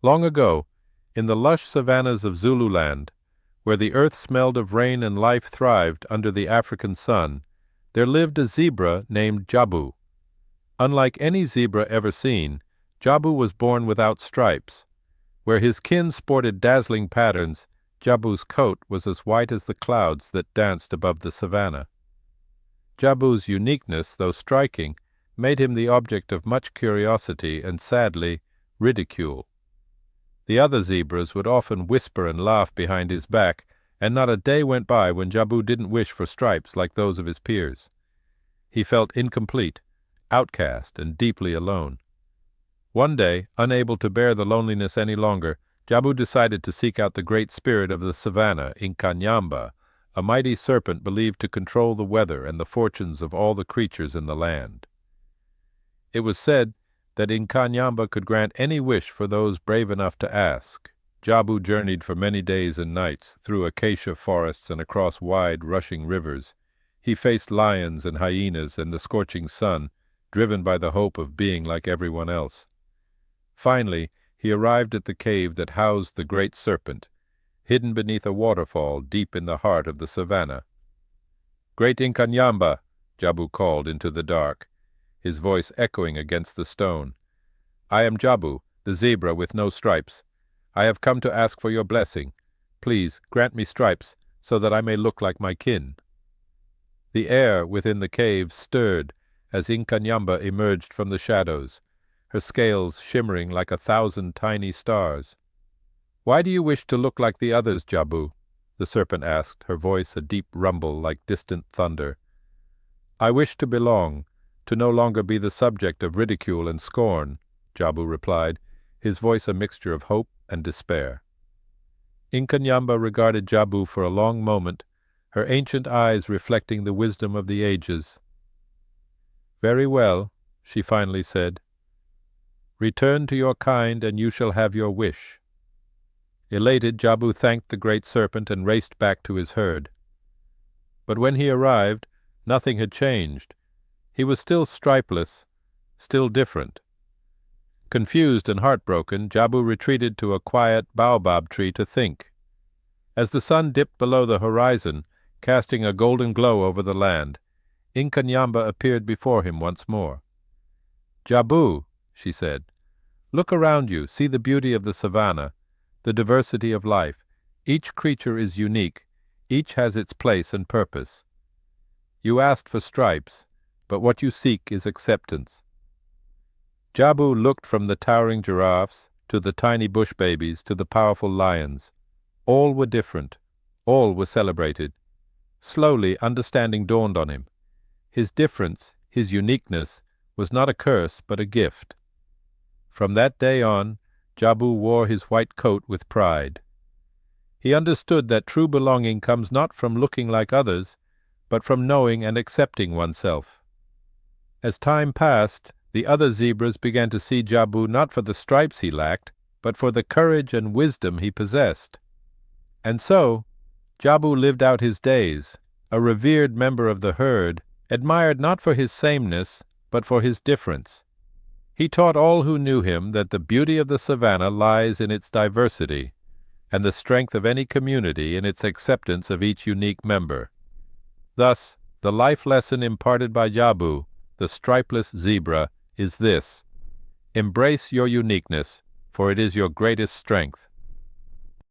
Long ago, in the lush savannas of Zululand, where the earth smelled of rain and life thrived under the African sun, there lived a zebra named Jabu. Unlike any zebra ever seen, Jabu was born without stripes. Where his kin sported dazzling patterns, Jabu's coat was as white as the clouds that danced above the savannah. Jabu's uniqueness, though striking, made him the object of much curiosity and, sadly, ridicule. The other zebras would often whisper and laugh behind his back, and not a day went by when Jabu didn't wish for stripes like those of his peers. He felt incomplete, outcast, and deeply alone. One day, unable to bear the loneliness any longer, Jabu decided to seek out the great spirit of the savannah, Inkanyamba, a mighty serpent believed to control the weather and the fortunes of all the creatures in the land. It was said that Inkanyamba could grant any wish for those brave enough to ask. Jabu journeyed for many days and nights through acacia forests and across wide, rushing rivers. He faced lions and hyenas and the scorching sun, driven by the hope of being like everyone else. Finally, he arrived at the cave that housed the great serpent, hidden beneath a waterfall deep in the heart of the savannah. "Great Inkanyamba," Jabu called into the dark, his voice echoing against the stone. "I am Jabu, the zebra with no stripes. I have come to ask for your blessing. Please grant me stripes so that I may look like my kin." The air within the cave stirred as Inkanyamba emerged from the shadows, her scales shimmering like 1,000 tiny stars. "Why do you wish to look like the others, Jabu?" the serpent asked, her voice a deep rumble like distant thunder. "I wish to belong, to no longer be the subject of ridicule and scorn," Jabu replied, his voice a mixture of hope and despair. Inkanyamba regarded Jabu for a long moment, her ancient eyes reflecting the wisdom of the ages. "Very well," she finally said. "Return to your kind and you shall have your wish." Elated, Jabu thanked the great serpent and raced back to his herd. But when he arrived, nothing had changed. He was still stripeless, still different. Confused and heartbroken, Jabu retreated to a quiet baobab tree to think. As the sun dipped below the horizon, casting a golden glow over the land, Inkanyamba appeared before him once more. "Jabu," she said, "look around you, see the beauty of the savannah, the diversity of life. Each creature is unique, each has its place and purpose. You asked for stripes, but what you seek is acceptance." Jabu looked from the towering giraffes to the tiny bush babies to the powerful lions. All were different, all were celebrated. Slowly, understanding dawned on him. His difference, his uniqueness, was not a curse but a gift. From that day on, Jabu wore his white coat with pride. He understood that true belonging comes not from looking like others, but from knowing and accepting oneself. As time passed, the other zebras began to see Jabu not for the stripes he lacked, but for the courage and wisdom he possessed. And so, Jabu lived out his days, a revered member of the herd, admired not for his sameness, but for his difference. He taught all who knew him that the beauty of the savannah lies in its diversity, and the strength of any community in its acceptance of each unique member. Thus, the life lesson imparted by Jabu, the stripeless zebra, is this: embrace your uniqueness, for it is your greatest strength.